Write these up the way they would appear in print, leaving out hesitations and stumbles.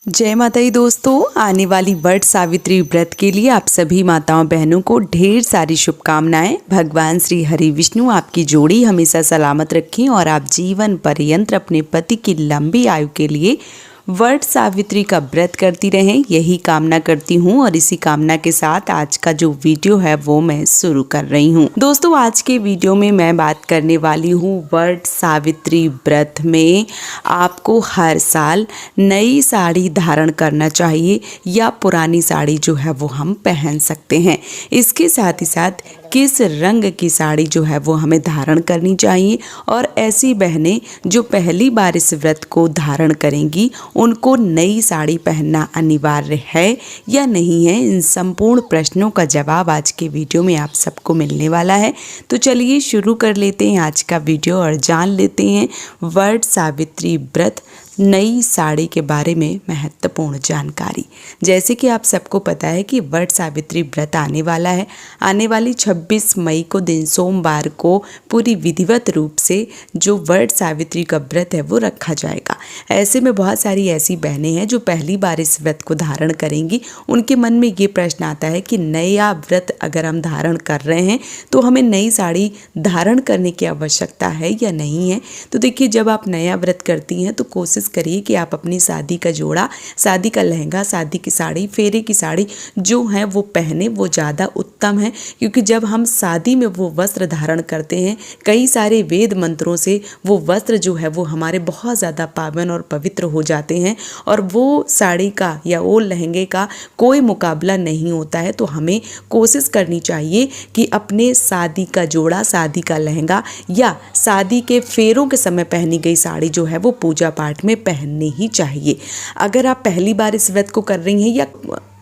जय माता दी दोस्तों, आने वाली वट सावित्री व्रत के लिए आप सभी माताओं बहनों को ढेर सारी शुभकामनाएं। भगवान श्री हरि विष्णु आपकी जोड़ी हमेशा सलामत रखें और आप जीवन पर्यंत अपने पति की लंबी आयु के लिए वट सावित्री का व्रत करती रहें, यही कामना करती हूँ। और इसी कामना के साथ आज का जो वीडियो है वो मैं शुरू कर रही हूँ। दोस्तों, आज के वीडियो में मैं बात करने वाली हूँ वट सावित्री व्रत में आपको हर साल नई साड़ी धारण करना चाहिए या पुरानी साड़ी जो है वो हम पहन सकते हैं। इसके साथ ही साथ किस रंग की साड़ी जो है वो हमें धारण करनी चाहिए और ऐसी बहनें जो पहली बार इस व्रत को धारण करेंगी उनको नई साड़ी पहनना अनिवार्य है या नहीं है, इन संपूर्ण प्रश्नों का जवाब आज के वीडियो में आप सबको मिलने वाला है। तो चलिए शुरू कर लेते हैं आज का वीडियो और जान लेते हैं वट सावित्री व्रत नई साड़ी के बारे में महत्वपूर्ण जानकारी। जैसे कि आप सबको पता है कि वट सावित्री व्रत आने वाला है। आने वाली 26 मई को दिन सोमवार को पूरी विधिवत रूप से जो वट सावित्री का व्रत है वो रखा जाएगा। ऐसे में बहुत सारी ऐसी बहनें हैं जो पहली बार इस व्रत को धारण करेंगी। उनके मन में ये प्रश्न आता है कि नया व्रत अगर हम धारण कर रहे हैं तो हमें नई साड़ी धारण करने की आवश्यकता है या नहीं है। तो देखिए, जब आप नया व्रत करती हैं तो कोशिश करिए कि आप अपनी शादी का जोड़ा, शादी का लहंगा, शादी की साड़ी, फेरे की साड़ी जो है वो पहने, वो ज़्यादा उत्तम है। क्योंकि जब हम शादी में वो वस्त्र धारण करते हैं, कई सारे वेद मंत्रों से वो वस्त्र जो है वो हमारे बहुत ज़्यादा पावन और पवित्र हो जाते हैं और वो साड़ी का या वो लहंगे का कोई मुकाबला नहीं होता है। तो हमें कोशिश करनी चाहिए कि अपने शादी का जोड़ा, शादी का लहंगा या शादी के फेरों के समय पहनी गई साड़ी जो है वो पूजा पाठ में पहननी ही चाहिए। अगर आप पहली बार इस व्रत को कर रही हैं या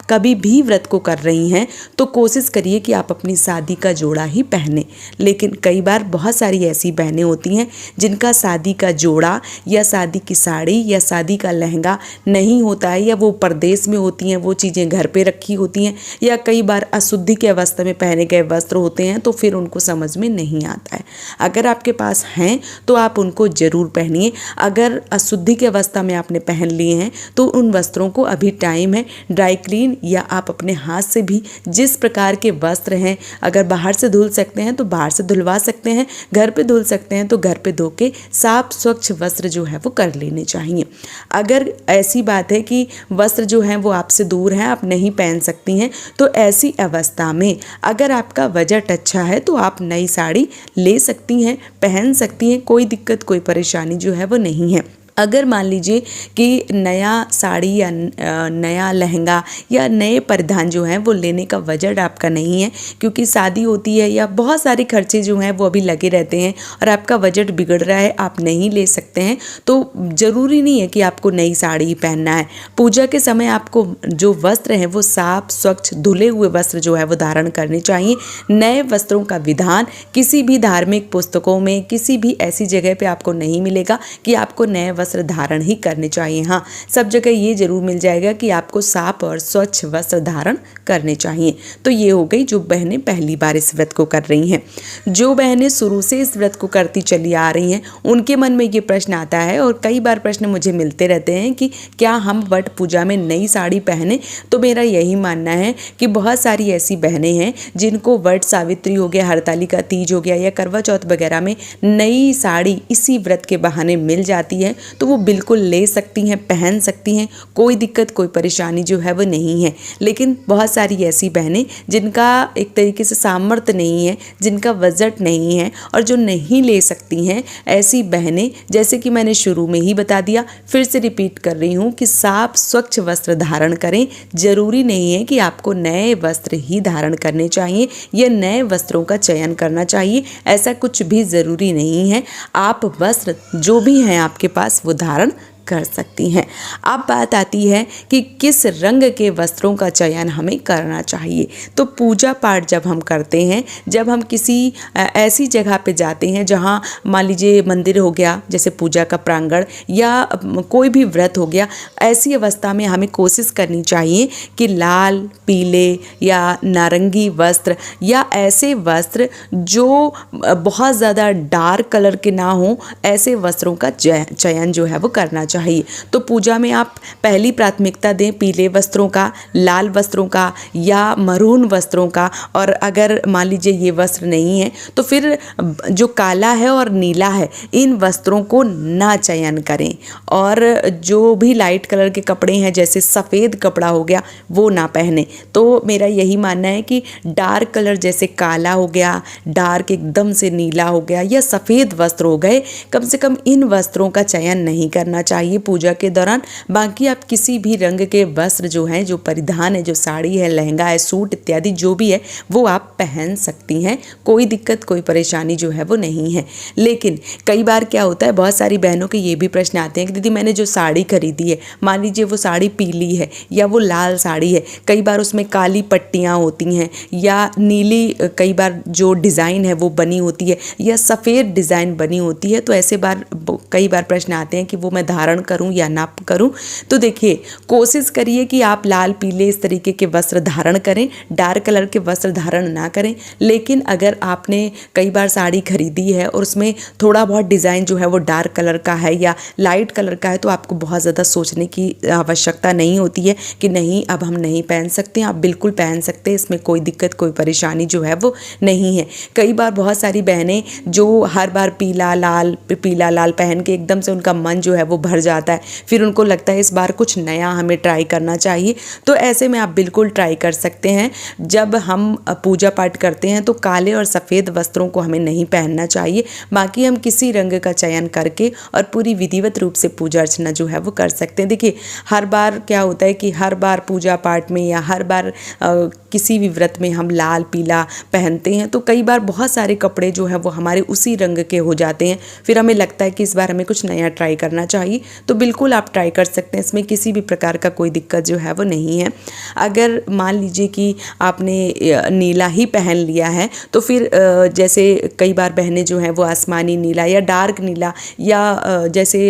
कभी भी व्रत को कर रही हैं तो कोशिश करिए कि आप अपनी शादी का जोड़ा ही पहने। लेकिन कई बार बहुत सारी ऐसी बहनें होती हैं जिनका शादी का जोड़ा या शादी की साड़ी या शादी का लहंगा नहीं होता है, या वो परदेश में होती हैं, वो चीज़ें घर पे रखी होती हैं, या कई बार अशुद्धि के अवस्था में पहने गए वस्त्र होते हैं तो फिर उनको समझ में नहीं आता है। अगर आपके पास हैं तो आप उनको ज़रूर पहनिए। अगर अशुद्धि की अवस्था में आपने पहन लिए हैं तो उन वस्त्रों को अभी टाइम है ड्राई क्लीन या आप अपने हाथ से भी जिस प्रकार के वस्त्र हैं, अगर बाहर से धुल सकते हैं तो बाहर से धुलवा सकते हैं, घर पे धुल सकते हैं तो घर पे धो के साफ स्वच्छ वस्त्र जो है वो कर लेने चाहिए। अगर ऐसी बात है कि वस्त्र जो हैं वो आपसे दूर हैं, आप नहीं पहन सकती हैं, तो ऐसी अवस्था में अगर आपका बजट अच्छा है तो आप नई साड़ी ले सकती हैं, पहन सकती हैं, कोई दिक्कत कोई परेशानी जो है वो नहीं है। अगर मान लीजिए कि नया साड़ी या नया लहंगा या नए परिधान जो हैं वो लेने का बजट आपका नहीं है, क्योंकि शादी होती है या बहुत सारे खर्चे जो हैं वो अभी लगे रहते हैं और आपका बजट बिगड़ रहा है, आप नहीं ले सकते हैं, तो ज़रूरी नहीं है कि आपको नई साड़ी ही पहनना है। पूजा के समय आपको जो वस्त्र हैं वो साफ स्वच्छ धुले हुए वस्त्र जो है वो धारण करने चाहिए। नए वस्त्रों का विधान किसी भी धार्मिक पुस्तकों में, किसी भी ऐसी जगह पे आपको नहीं मिलेगा कि आपको नए वस्त्र धारण ही करने चाहिए। हाँ, सब जगह ये जरूर मिल जाएगा कि आपको साफ और स्वच्छ वस्त्र धारण करने चाहिए। तो ये हो गई जो बहनें पहली बार इस व्रत को कर रही हैं। जो बहनें शुरू से इस व्रत को करती चली आ रही हैं उनके मन में ये प्रश्न आता है और कई बार प्रश्न मुझे मिलते रहते हैं कि क्या हम वट पूजा में नई साड़ी पहने। तो मेरा यही मानना है कि बहुत सारी ऐसी बहनें हैं जिनको वट सावित्री हो गया, हरतालिका तीज हो गया या करवा चौथ वगैरह में नई साड़ी इसी व्रत के बहाने मिल जाती है, तो वो बिल्कुल ले सकती हैं, पहन सकती हैं, कोई दिक्कत कोई परेशानी जो है वो नहीं है। लेकिन बहुत सारी ऐसी बहनें जिनका एक तरीके से सामर्थ्य नहीं है, जिनका बजट नहीं है और जो नहीं ले सकती हैं, ऐसी बहनें, जैसे कि मैंने शुरू में ही बता दिया, फिर से रिपीट कर रही हूँ कि साफ स्वच्छ वस्त्र धारण करें। जरूरी नहीं है कि आपको नए वस्त्र ही धारण करने चाहिए या नए वस्त्रों का चयन करना चाहिए, ऐसा कुछ भी ज़रूरी नहीं है। आप वस्त्र जो भी हैं आपके पास वो धारण कर सकती हैं। अब बात आती है कि किस रंग के वस्त्रों का चयन हमें करना चाहिए। तो पूजा पाठ जब हम करते हैं, जब हम किसी ऐसी जगह पे जाते हैं जहाँ मान लीजिए मंदिर हो गया, जैसे पूजा का प्रांगण, या कोई भी व्रत हो गया, ऐसी अवस्था में हमें कोशिश करनी चाहिए कि लाल, पीले या नारंगी वस्त्र या ऐसे वस्त्र जो बहुत ज़्यादा डार्क कलर के ना हो, ऐसे वस्त्रों का चयन जो है वो करना चाहिए। तो पूजा में आप पहली प्राथमिकता दें पीले वस्त्रों का, लाल वस्त्रों का या मरून वस्त्रों का। और अगर मान लीजिए ये वस्त्र नहीं है तो फिर जो काला है और नीला है इन वस्त्रों को ना चयन करें। और जो भी लाइट कलर के कपड़े हैं जैसे सफ़ेद कपड़ा हो गया वो ना पहने। तो मेरा यही मानना है कि डार्क कलर जैसे काला हो गया, डार्क एकदम से नीला हो गया या सफ़ेद वस्त्र हो गए, कम से कम इन वस्त्रों का चयन नहीं करना चाहिए पूजा के दौरान। बाकी आप किसी भी रंग के वस्त्र जो हैं, जो परिधान है, जो साड़ी है, लहंगा है, सूट इत्यादि जो भी है वो आप पहन सकती हैं। कोई दिक्कत कोई परेशानी जो है वो नहीं है। लेकिन कई बार क्या होता है, बहुत सारी बहनों के ये भी प्रश्न आते हैं कि दीदी मैंने जो साड़ी खरीदी है, मान लीजिए वो साड़ी पीली है या वो लाल साड़ी है, कई बार उसमें काली पट्टियाँ होती हैं या नीली कई बार जो डिज़ाइन है वो बनी होती है या सफ़ेद डिज़ाइन बनी होती है। तो ऐसे बार कई बार प्रश्न आते हैं कि वो मैं धारण करूं या ना करूं। तो देखिए, कोशिश करिए कि आप लाल पीले इस तरीके के वस्त्र धारण करें, डार्क कलर के वस्त्र धारण ना करें। लेकिन अगर आपने कई बार साड़ी खरीदी है और उसमें थोड़ा बहुत डिज़ाइन जो है वो डार्क कलर का है या लाइट कलर का है तो आपको बहुत ज़्यादा सोचने की आवश्यकता नहीं होती है कि नहीं अब हम नहीं पहन सकते। आप बिल्कुल पहन सकते हैं, इसमें कोई दिक्कत कोई परेशानी जो है वो नहीं है। कई बार बहुत सारी बहनें जो हर बार पीला लाल पहन के एकदम से उनका मन जो है वो भर जाता है, फिर उनको लगता है इस बार कुछ नया हमें ट्राई करना चाहिए। तो ऐसे में आप बिल्कुल ट्राई कर सकते हैं। जब हम पूजा पाठ करते हैं तो काले और सफ़ेद वस्त्रों को हमें नहीं पहनना चाहिए। बाकी हम किसी रंग का चयन करके और पूरी विधिवत रूप से पूजा अर्चना जो है वो कर सकते हैं। देखिए, हर बार क्या होता है कि हर बार पूजा पाठ में या हर बार किसी भी व्रत में हम लाल पीला पहनते हैं तो कई बार बहुत सारे कपड़े जो है वो हमारे उसी रंग के हो जाते हैं। फिर हमें लगता है कि इस बार हमें कुछ नया ट्राई करना चाहिए। तो बिल्कुल आप ट्राई कर सकते हैं, इसमें किसी भी प्रकार का कोई दिक्कत जो है वो नहीं है। अगर मान लीजिए कि आपने नीला ही पहन लिया है तो फिर जैसे कई बार बहनें जो हैं वो आसमानी नीला या डार्क नीला या जैसे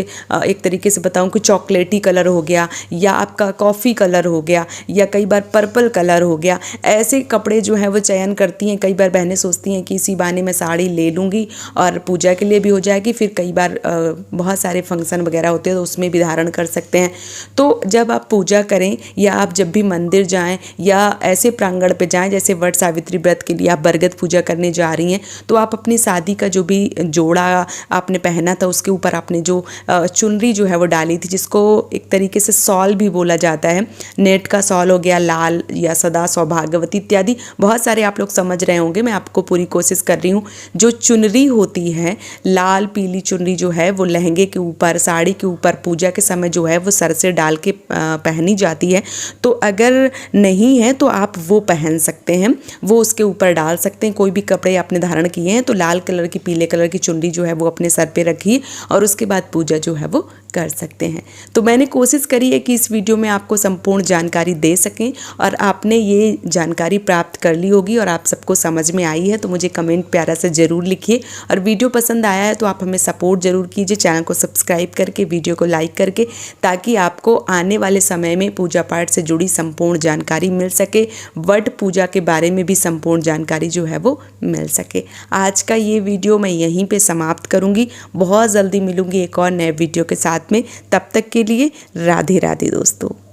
एक तरीके से बताऊं कि चॉकलेटी कलर हो गया या आपका कॉफ़ी कलर हो गया या कई बार पर्पल कलर हो गया, ऐसे कपड़े जो हैं वो चयन करती हैं। कई बार बहनें सोचती हैं कि इसी बहाने मैं साड़ी ले लूँगी और पूजा के लिए भी हो जाएगी, फिर कई बार बहुत सारे फंक्शन वगैरह होते हैं तो उसमें भी धारण कर सकते हैं। तो जब आप पूजा करें या आप जब भी मंदिर जाएं या ऐसे प्रांगण पे जाएं जैसे वट सावित्री व्रत के लिए आप बरगद पूजा करने जा रही हैं, तो आप अपनी शादी का जो भी जोड़ा आपने पहना था उसके ऊपर आपने जो चुनरी जो है वो डाली थी, जिसको एक तरीके से सॉल भी बोला जाता है, नेट का सॉल हो गया, लाल या सदा सौभाग्यवती इत्यादि बहुत सारे आप लोग समझ रहे होंगे। मैं आपको पूरी कोशिश कर रही हूँ। जो चुनरी होती है, लाल पीली चुनरी जो है वो लहंगे के ऊपर, साड़ी के ऊपर पूजा के समय जो है वो सर से डाल के पहनी जाती है। तो अगर नहीं है तो आप वो पहन सकते हैं, वो उसके ऊपर डाल सकते हैं। कोई भी कपड़े आपने धारण किए हैं तो लाल कलर की पीले कलर की चुनरी जो है वो अपने सर पे रखिए और उसके बाद पूजा जो है वो कर सकते हैं। तो मैंने कोशिश करी है कि इस वीडियो में आपको संपूर्ण जानकारी दे सकें और आपने ये जानकारी प्राप्त कर ली होगी और आप सबको समझ में आई है। तो मुझे कमेंट प्यारा से ज़रूर लिखिए और वीडियो पसंद आया है तो आप हमें सपोर्ट ज़रूर कीजिए, चैनल को सब्सक्राइब करके, वीडियो को लाइक करके, ताकि आपको आने वाले समय में पूजा पाठ से जुड़ी संपूर्ण जानकारी मिल सके, वट पूजा के बारे में भी संपूर्ण जानकारी जो है वो मिल सके। आज का ये वीडियो मैं यहीं पे समाप्त करूँगी। बहुत जल्दी मिलूँगी एक और नए वीडियो के साथ में। तब तक के लिए राधे राधे दोस्तों।